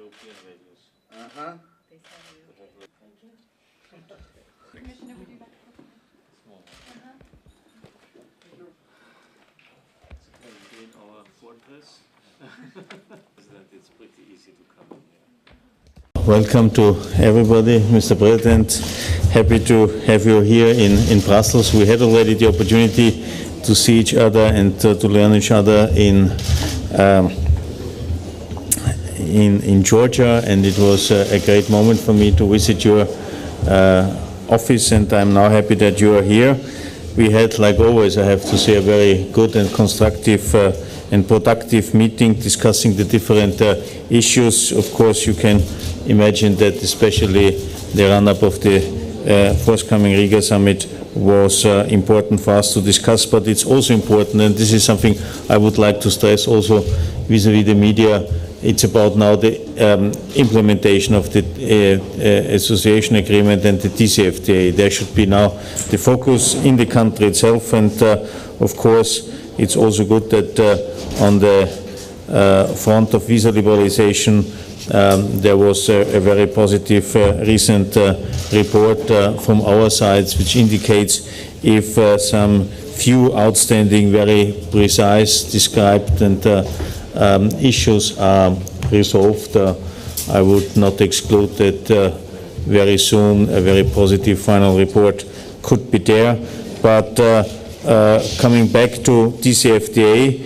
European values. Commissioner, would you like to Small one. In our fortress, it's pretty easy to come in here. Welcome to everybody, Mr. President. Happy to have you here in Brussels. We had already the opportunity to see each other and to learn each other in Georgia, and it was a great moment for me to visit your office, and I'm now happy that you are here. We had, like always, I have to say, a very good and constructive and productive meeting discussing the different issues. Of course, you can imagine that especially the run-up of the forthcoming Riga summit was important for us to discuss, but it's also important, and this is something I would like to stress also vis-à-vis the media. It's about now the implementation of the association agreement and the DCFTA. There should be now the focus in the country itself, and of course it's also good that on the front of visa liberalization there was a very positive recent report from our sides, which indicates if some few outstanding, very precise, described and issues are resolved, I would not exclude that very soon a very positive final report could be there. But coming back to DCFTA,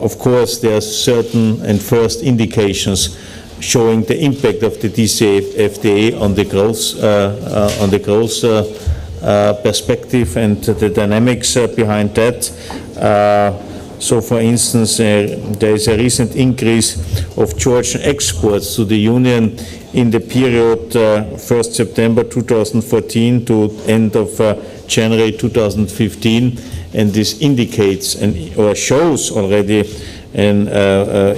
of course there are certain and first indications showing the impact of the DCFTA on the growth perspective and the dynamics behind that. So, for instance, there is a recent increase of Georgian exports to the Union in the period 1st September 2014 to end of January 2015, and this indicates or shows already an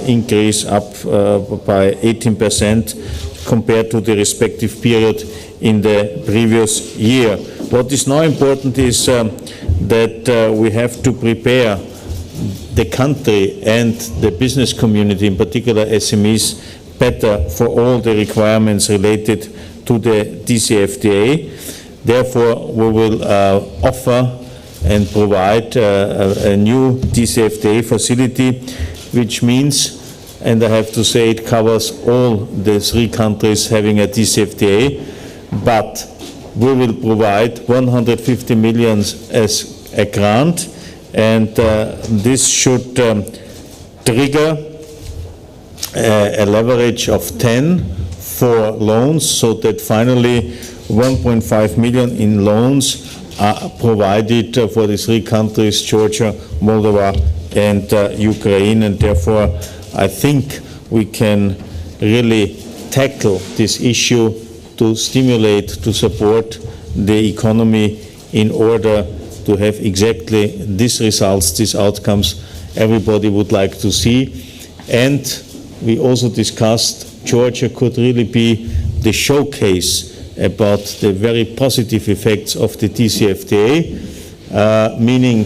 increase up by 18% compared to the respective period in the previous year. What is now important is that we have to prepare the country and the business community, in particular SMEs, better for all the requirements related to the DCFTA. Therefore, we will offer and provide a new DCFTA facility, which means, and I have to say it covers all the three countries having a DCFTA, but we will provide 150 million as a grant, and this should trigger a leverage of 10 for loans, so that finally 1.5 million in loans are provided for the three countries, Georgia, Moldova and Ukraine, and therefore I think we can really tackle this issue to stimulate, to support the economy in order to have exactly these results, these outcomes everybody would like to see. And we also discussed Georgia could really be the showcase about the very positive effects of the DCFTA, meaning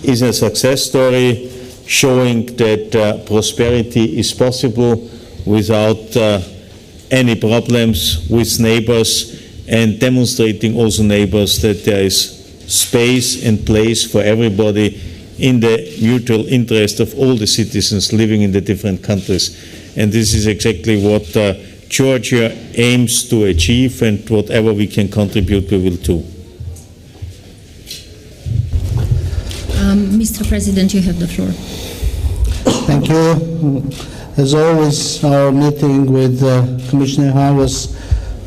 is a success story showing that prosperity is possible without any problems with neighbors, and demonstrating also neighbors that there is space and place for everybody in the mutual interest of all the citizens living in the different countries. And this is exactly what Georgia aims to achieve, and whatever we can contribute, we will do. Mr. President, you have the floor. Thank you. As always, our meeting with Commissioner Hahn was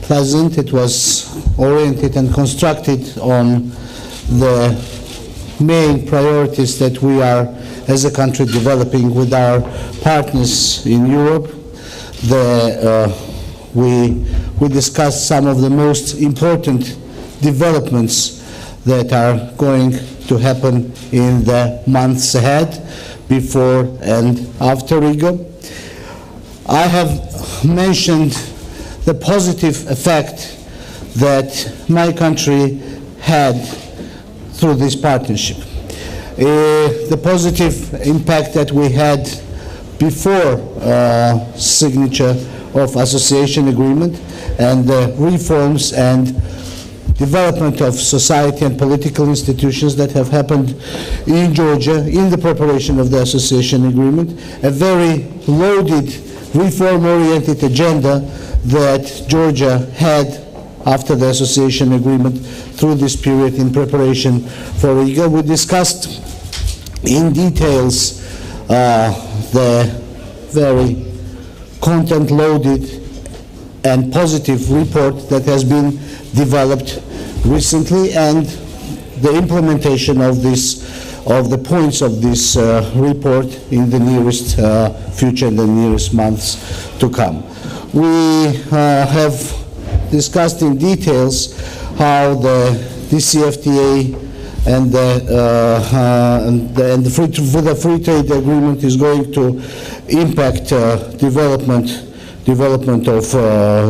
pleasant. It was oriented and constructed on the main priorities that we are, as a country, developing with our partners in Europe. We discussed some of the most important developments that are going to happen in the months ahead, before and after Riga. I have mentioned the positive effect that my country had through this partnership. The positive impact that we had before signature of association agreement and the reforms and development of society and political institutions that have happened in Georgia in the preparation of the association agreement, a very loaded reform-oriented agenda that Georgia had after the association agreement through this period in preparation for Riga. We discussed in details the very content-loaded and positive report that has been developed recently, and the implementation of the points of this report in the nearest future, in the nearest months to come. We have discussed in details how the DCFTA and the free trade agreement is going to impact development of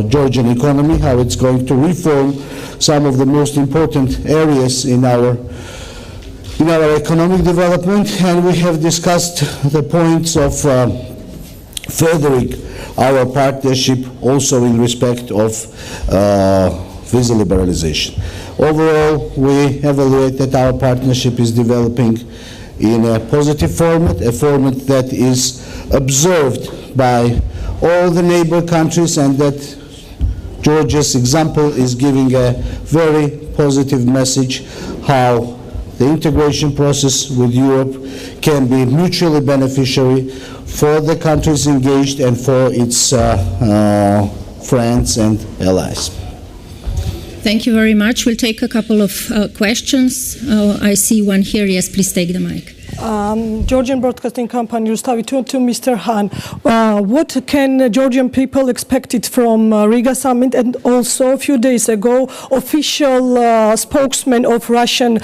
Georgian economy, how it's going to reform some of the most important areas in our economic development, and we have discussed the points of furthering our partnership also in respect of visa liberalization. Overall, we evaluate that our partnership is developing in a positive format, a format that is observed by all the neighbor countries, and that Georgia's example is giving a very positive message how the integration process with Europe can be mutually beneficiary for the countries engaged and for its friends and allies. Thank you very much. We'll take a couple of questions. I see one here. Yes, please take the mic. Georgian Broadcasting Company, Rustavi, to Mr. Han. What can Georgian people expect it from Riga summit? And also, a few days ago, official spokesman of Russian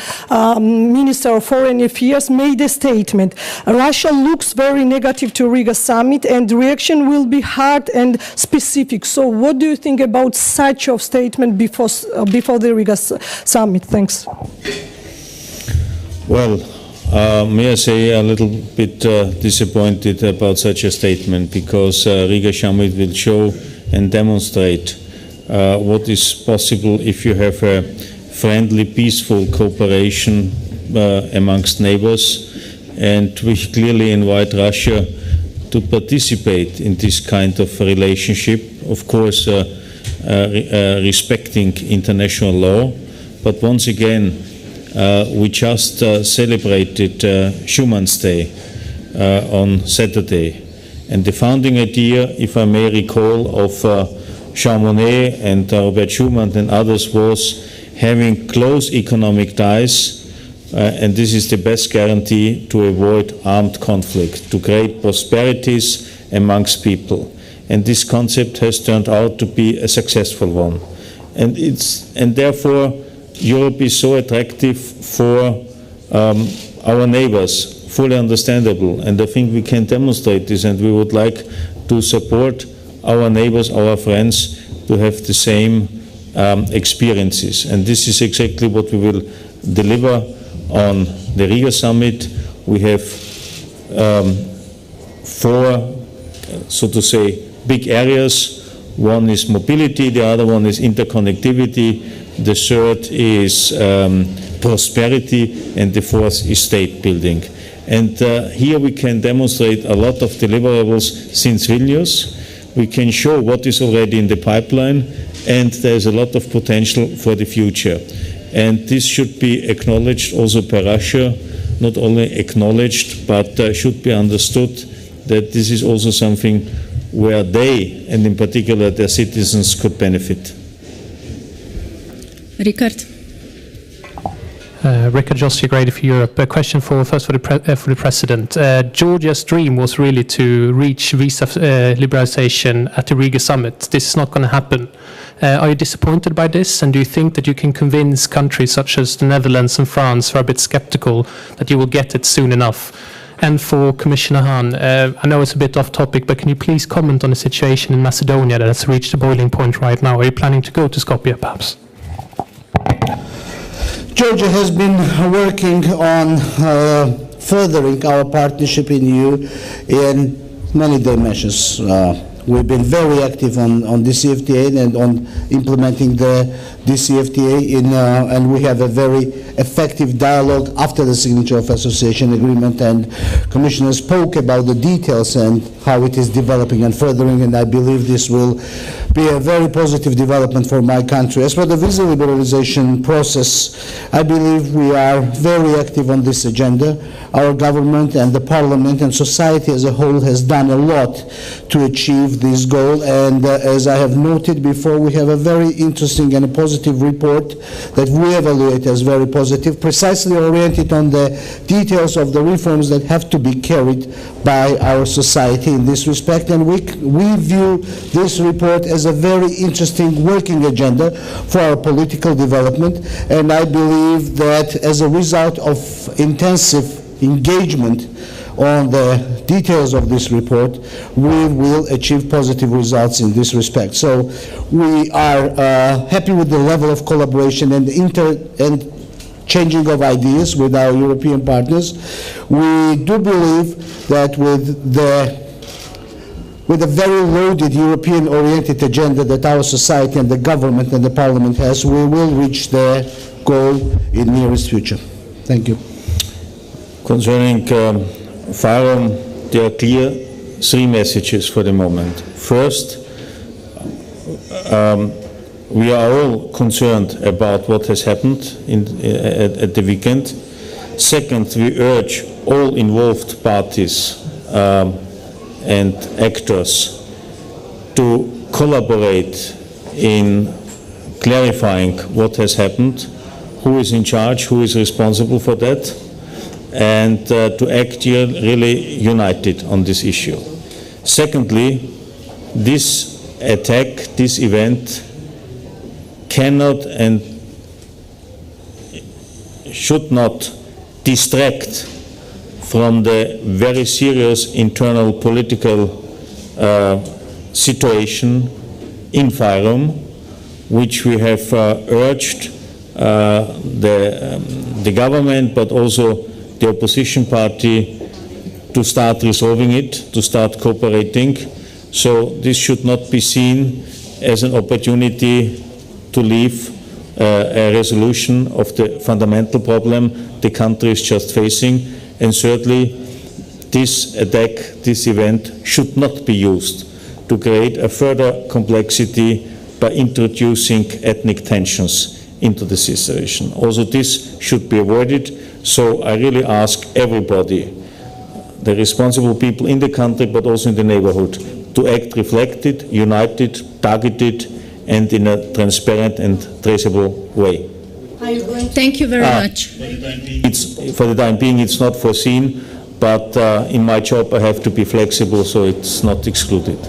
Minister of Foreign Affairs made a statement. Russia looks very negative to Riga summit, and the reaction will be hard and specific. So, what do you think about such a statement before the Riga summit? Thanks. Well, may I say a little bit disappointed about such a statement, because Riga summit will show and demonstrate what is possible if you have a friendly, peaceful cooperation amongst neighbors, and we clearly invite Russia to participate in this kind of relationship, of course respecting international law. But once again, we just celebrated Schumann's Day on Saturday, and the founding idea, if I may recall, of Jean Monnet and Robert Schuman and others was having close economic ties, and this is the best guarantee to avoid armed conflict, to create prosperities amongst people. And this concept has turned out to be a successful one, and therefore Europe is so attractive for our neighbors, fully understandable, and I think we can demonstrate this, and we would like to support our neighbors, our friends, to have the same experiences. And this is exactly what we will deliver on the Riga summit. We have four, so to say, big areas. One is mobility, the other one is interconnectivity, the third is prosperity, and the fourth is state building. And here we can demonstrate a lot of deliverables since Vilnius. We can show what is already in the pipeline, and there is a lot of potential for the future. And this should be acknowledged also by Russia, not only acknowledged, but should be understood that this is also something where they, and in particular their citizens, could benefit. Richard. Richard Jossi, Grady for Europe. A question for the President. Georgia's dream was really to reach visa liberalization at the Riga summit. This is not going to happen. Are you disappointed by this? And do you think that you can convince countries such as the Netherlands and France, who are a bit skeptical, that you will get it soon enough? And for Commissioner Hahn, I know it's a bit off topic, but can you please comment on the situation in Macedonia that has reached the boiling point right now? Are you planning to go to Skopje, perhaps? Georgia has been working on furthering our partnership in EU in many dimensions. We've been very active on DCFTA and on implementing the DCFTA and we have a very effective dialogue after the signature of association agreement, and Commissioner spoke about the details and how it is developing and furthering, and I believe this will be a very positive development for my country. As for the visa liberalization process, I believe we are very active on this agenda. Our government and the parliament and society as a whole has done a lot to achieve this goal, and as I have noted before, we have a very interesting and a positive report that we evaluate as very positive, precisely oriented on the details of the reforms that have to be carried by our society in this respect, and we view this report as a very interesting working agenda for our political development, and I believe that as a result of intensive engagement on the details of this report, we will achieve positive results in this respect. So we are happy with the level of collaboration and changing of ideas with our European partners. We do believe that with a very loaded European-oriented agenda that our society and the government and the parliament has, we will reach the goal in the nearest future. Thank you. Concerning FYROM, there are clear three messages for the moment. First, we are all concerned about what has happened at the weekend. Second, we urge all involved parties and actors to collaborate in clarifying what has happened, who is in charge, who is responsible for that, and to act here really united on this issue. Secondly, this attack, this event cannot and should not distract from the very serious internal political situation in FYROM, which we have urged the government but also the opposition party to start resolving it, to start cooperating. So this should not be seen as an opportunity to leave a resolution of the fundamental problem the country is just facing. And thirdly, this attack, this event should not be used to create a further complexity by introducing ethnic tensions into the situation. Also, this should be avoided. So I really ask everybody, the responsible people in the country but also in the neighborhood, to act reflected, united, targeted, and in a transparent and traceable way. Thank you very much. For the time being, it's not foreseen, but in my job I have to be flexible, so it's not excluded.